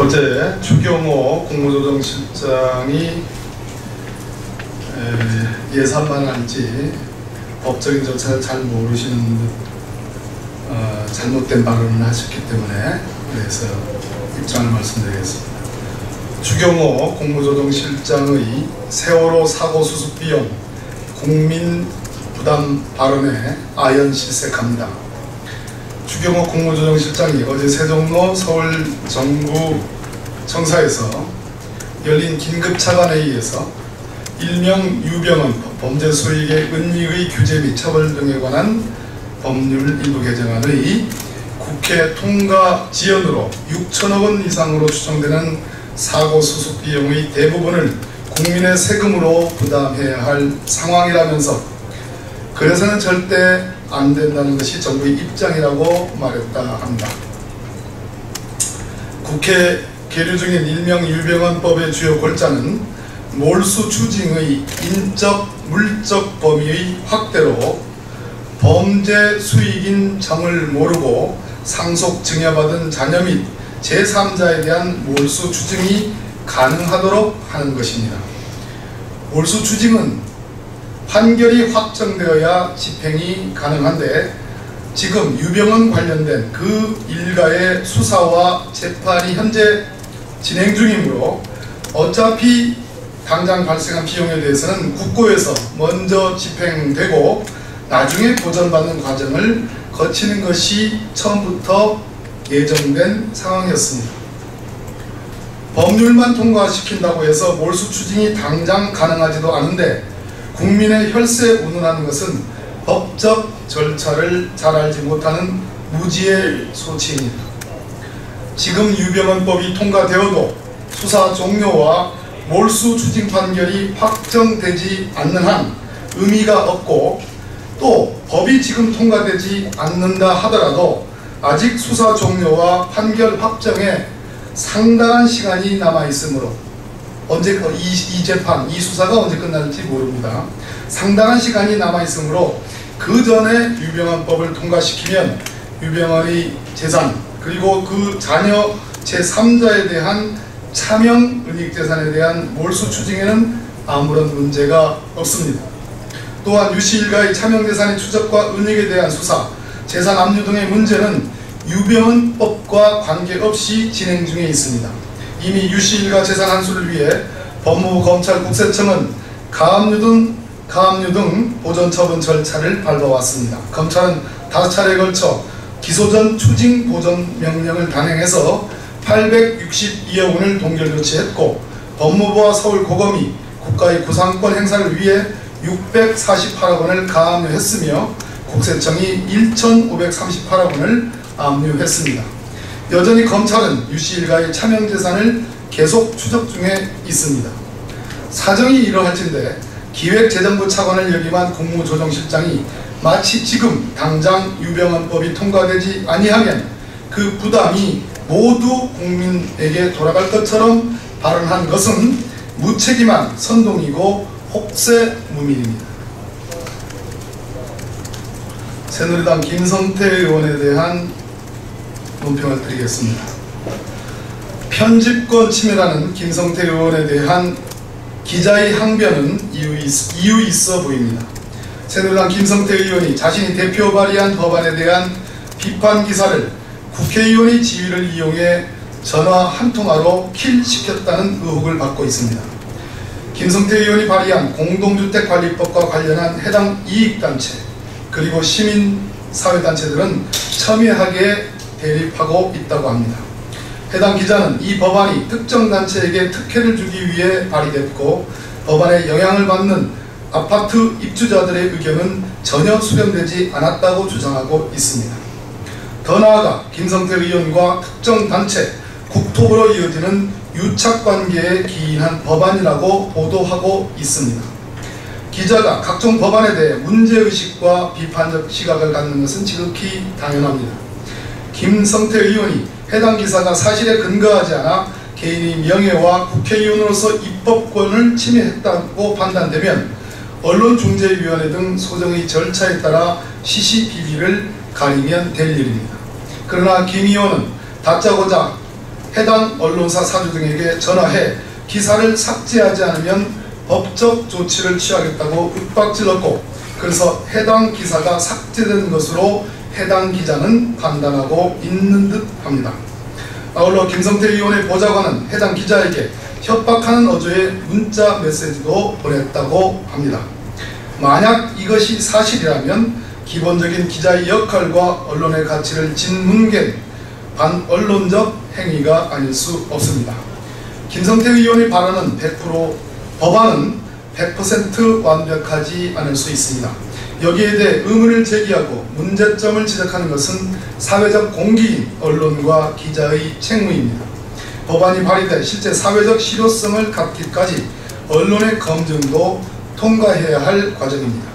어제 추경호 국무조정실장이 예산만 할지 법적인 절차를 잘 모르시는 듯 잘못된 발언을 하셨기 때문에 그래서 입장을 말씀드리겠습니다. 추경호 국무조정실장의 세월호 사고 수습 비용 국민 부담 발언에 아연실색합니다. 추경호 국무조정실장이 어제 세종로 서울정부청사에서 열린 긴급차관회의에서 일명 유병헌 범죄 수익의 은닉의 규제 및 처벌 등에 관한 법률 일부 개정안의 국회 통과 지연으로 6천억 원 이상으로 추정되는 사고 수습 비용의 대부분을 국민의 세금으로 부담해야 할 상황이라면서 그래서는 절대 안 된다는 것이 정부의 입장이라고 말했다 합니다. 국회 계류 중인 일명 유병헌법의 주요 골자는 몰수 추징의 인적, 물적 범위의 확대로 범죄 수익인 점을 모르고 상속 증여받은 자녀 및 제3자에 대한 몰수 추징이 가능하도록 하는 것입니다. 몰수 추징은 판결이 확정되어야 집행이 가능한데 지금 유병헌 관련된 그 일가의 수사와 재판이 현재 진행 중이므로 어차피 당장 발생한 비용에 대해서는 국고에서 먼저 집행되고 나중에 보전받는 과정을 거치는 것이 처음부터 예정된 상황이었습니다. 법률만 통과시킨다고 해서 몰수 추징이 당장 가능하지도 않은데 국민의 혈세에 운운하는 것은 법적 절차를 잘 알지 못하는 무지의 소치입니다. 지금 유병헌법이 통과되어도 수사 종료와 몰수 추징 판결이 확정되지 않는 한 의미가 없고 또 법이 지금 통과되지 않는다 하더라도 아직 수사 종료와 판결 확정에 상당한 시간이 남아 있으므로 언제 이 재판, 이 수사가 언제 끝날지 모릅니다. 상당한 시간이 남아 있으므로 그 전에 유병헌법을 통과시키면 유병헌의 재산 그리고 그 자녀 제3자에 대한 차명 은닉재산에 대한 몰수 추징에는 아무런 문제가 없습니다. 또한 유씨 일가의 차명재산의 추적과 은닉에 대한 수사, 재산 압류 등의 문제는 유병헌법과 관계없이 진행 중에 있습니다. 이미 유씨 일가 재산 환수를 위해 법무부, 검찰, 국세청은 가압류 등 보전처분 절차를 밟아왔습니다. 검찰은 5차례에 걸쳐 기소전 추징 보전 명령을 단행해서 862억 원을 동결 조치했고 법무부와 서울고검이 국가의 구상권 행사를 위해 648억 원을 가압류했으며 국세청이 1,538억 원을 압류했습니다. 여전히 검찰은 유씨 일가의 차명재산을 계속 추적 중에 있습니다. 사정이 이러할진데 기획재정부 차관을 역임한 국무조정실장이 마치 지금 당장 유병헌법이 통과되지 아니하면 그 부담이 모두 국민에게 돌아갈 것처럼 발언한 것은 무책임한 선동이고 혹세무민입니다. 새누리당 김성태 의원에 대한 논평을 드리겠습니다. 편집권 침해라는 김성태 의원에 대한 기자의 항변은 이유 있어 보입니다. 새누리당 김성태 의원이 자신이 대표 발의한 법안에 대한 비판 기사를 국회의원의 지위를 이용해 전화 한 통화로 킬시켰다는 의혹을 받고 있습니다. 김성태 의원이 발의한 공동주택관리법과 관련한 해당 이익단체 그리고 시민사회단체들은 첨예하게 대립하고 있다고 합니다. 해당 기자는 이 법안이 특정 단체에게 특혜를 주기 위해 발의됐고 법안에 영향을 받는 아파트 입주자들의 의견은 전혀 수렴되지 않았다고 주장하고 있습니다. 더 나아가 김성태 의원과 특정 단체, 국토부로 이어지는 유착관계에 기인한 법안이라고 보도하고 있습니다. 기자가 각종 법안에 대해 문제의식과 비판적 시각을 갖는 것은 지극히 당연합니다. 김성태 의원이 해당 기사가 사실에 근거하지 않아 개인의 명예와 국회의원으로서 입법권을 침해했다고 판단되면 언론중재위원회 등 소정의 절차에 따라 시시비비를 가리면 될 일입니다. 그러나 김 의원은 다짜고짜 해당 언론사 사주 등에게 전화해 기사를 삭제하지 않으면 법적 조치를 취하겠다고 윽박질렀고, 그래서 해당 기사가 삭제된 것으로 해당 기자는 판단하고 있는 듯 합니다. 아울러 김성태 의원의 보좌관은 해당 기자에게 협박하는 어조의 문자 메시지도 보냈다고 합니다. 만약 이것이 사실이라면 기본적인 기자의 역할과 언론의 가치를 짓뭉갠 반언론적 행위가 아닐 수 없습니다. 김성태 의원의 발언은 법안은 100% 완벽하지 않을 수 있습니다. 여기에 대해 의문을 제기하고 문제점을 지적하는 것은 사회적 공기인 언론과 기자의 책무입니다. 법안이 발의돼 실제 사회적 실효성을 갖기까지 언론의 검증도 통과해야 할 과정입니다.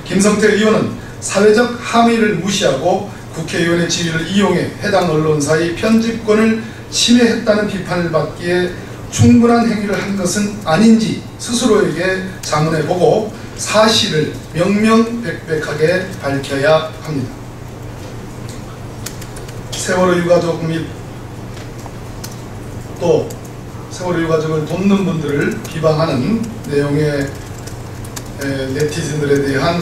김성태 의원은 사회적 함의를 무시하고 국회의원의 지위를 이용해 해당 언론사의 편집권을 침해했다는 비판을 받기에 충분한 행위를 한 것은 아닌지 스스로에게 자문해보고 사실을 명명백백하게 밝혀야 합니다. 세월호 유가족 및 또 세월호 유가족을 돕는 분들을 비방하는 내용의 네티즌들에 대한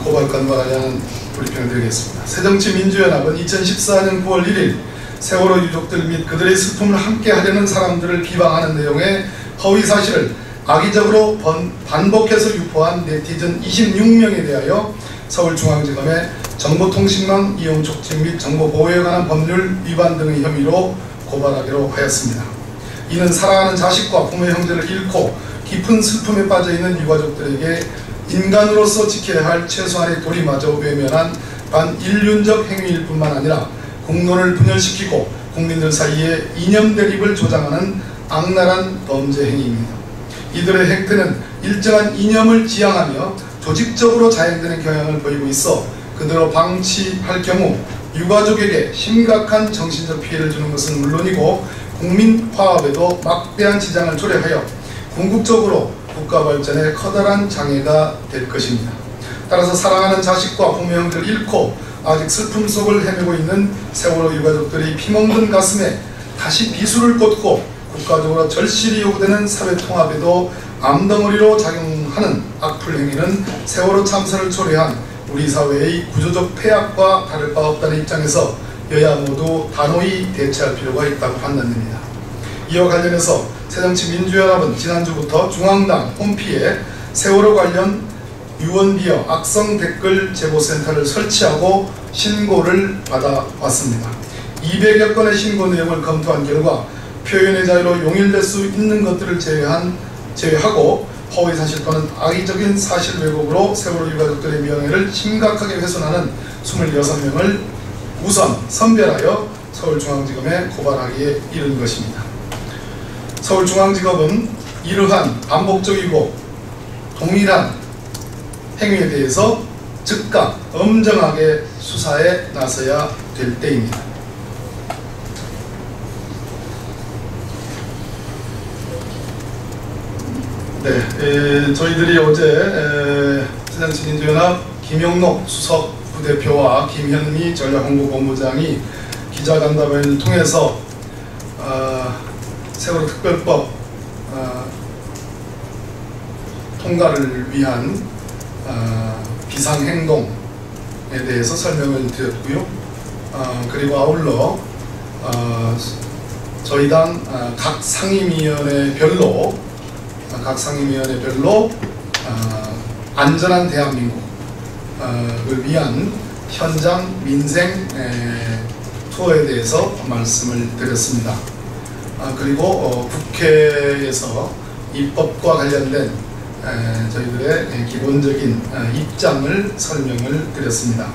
고발건과 관련한 브리핑을 드리겠습니다. 새정치민주연합은 2014년 9월 1일 세월호 유족들 및 그들의 슬픔을 함께 하려는 사람들을 비방하는 내용의 허위사실을 악의적으로 반복해서 유포한 네티즌 26명에 대하여 서울중앙지검에 정보통신망 이용 촉진 및 정보보호에 관한 법률 위반 등의 혐의로 고발하기로 하였습니다. 이는 사랑하는 자식과 부모의 형제를 잃고 깊은 슬픔에 빠져있는 유가족들에게 인간으로서 지켜야 할 최소한의 도리마저 외면한 반인륜적 행위일 뿐만 아니라 공론을 분열시키고 국민들 사이에 이념 대립을 조장하는 악랄한 범죄 행위입니다. 이들의 행태는 일정한 이념을 지향하며 조직적으로 자행되는 경향을 보이고 있어 그대로 방치할 경우 유가족에게 심각한 정신적 피해를 주는 것은 물론이고 국민 화합에도 막대한 지장을 초래하여 궁극적으로 국가 발전에 커다란 장애가 될 것입니다. 따라서 사랑하는 자식과 부모 형제를 잃고 아직 슬픔 속을 헤매고 있는 세월호 유가족들이 피멍든 가슴에 다시 비수를 꽂고 국가적으로 절실히 요구되는 사회통합에도 암덩어리로 작용하는 악플 행위는 세월호 참사를 초래한 우리 사회의 구조적 폐악과 다를 바 없다는 입장에서 여야 모두 단호히 대처할 필요가 있다고 판단됩니다. 이와 관련해서 새정치민주연합은 지난주부터 중앙당 홈피에 세월호 관련 유언비어 악성 댓글 제보센터를 설치하고 신고를 받아왔습니다. 200여 건의 신고 내용을 검토한 결과 표현의 자유로 용인될 수 있는 것들을 제외하고 허위사실 또는 악의적인 사실 왜곡으로 세월호 유가족들의 명예를 심각하게 훼손하는 26명을 우선 선별하여 서울중앙지검에 고발하기에 이른 것입니다. 서울중앙지검은 이러한 반복적이고 동일한 행위에 대해서 즉각 엄정하게 수사에 나서야 될 때입니다. 네, 저희들이 어제 새정치민주연합 김영록 수석 부대표와 김현미 전략홍보본부장이 기자간담회를 통해서 세월호 특별법 통과를 위한 비상행동에 대해서 설명을 드렸고요. 그리고 아울러 저희 당 각 상임위원회별로 안전한 대한민국을 위한 현장 민생 투어에 대해서 말씀을 드렸습니다. 그리고 국회에서 입법과 관련된 저희들의 기본적인 입장을 설명을 드렸습니다.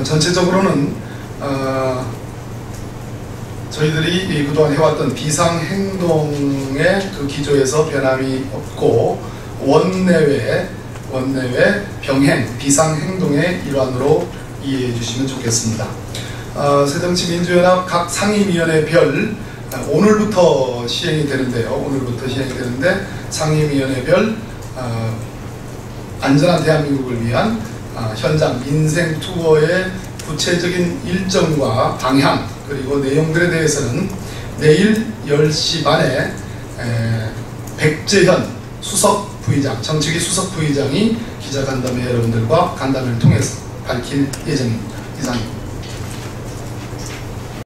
전체적으로는 저희들이 그동안 해왔던 비상행동의 그 기조에서 변함이 없고 원내외 병행 비상행동의 일환으로 이해해 주시면 좋겠습니다. 새정치민주연합 각 상임위원회별 오늘부터 시행이 되는데요. 상임위원회별 안전한 대한민국을 위한 현장 민생 투어의 구체적인 일정과 방향 그리고 내용들에 대해서는 내일 10시 반에 백재현 수석 부의장, 정책위 수석 부의장이 기자간담회 여러분들과 간담회를 통해서 밝힐 예정입니다. 이상입니다.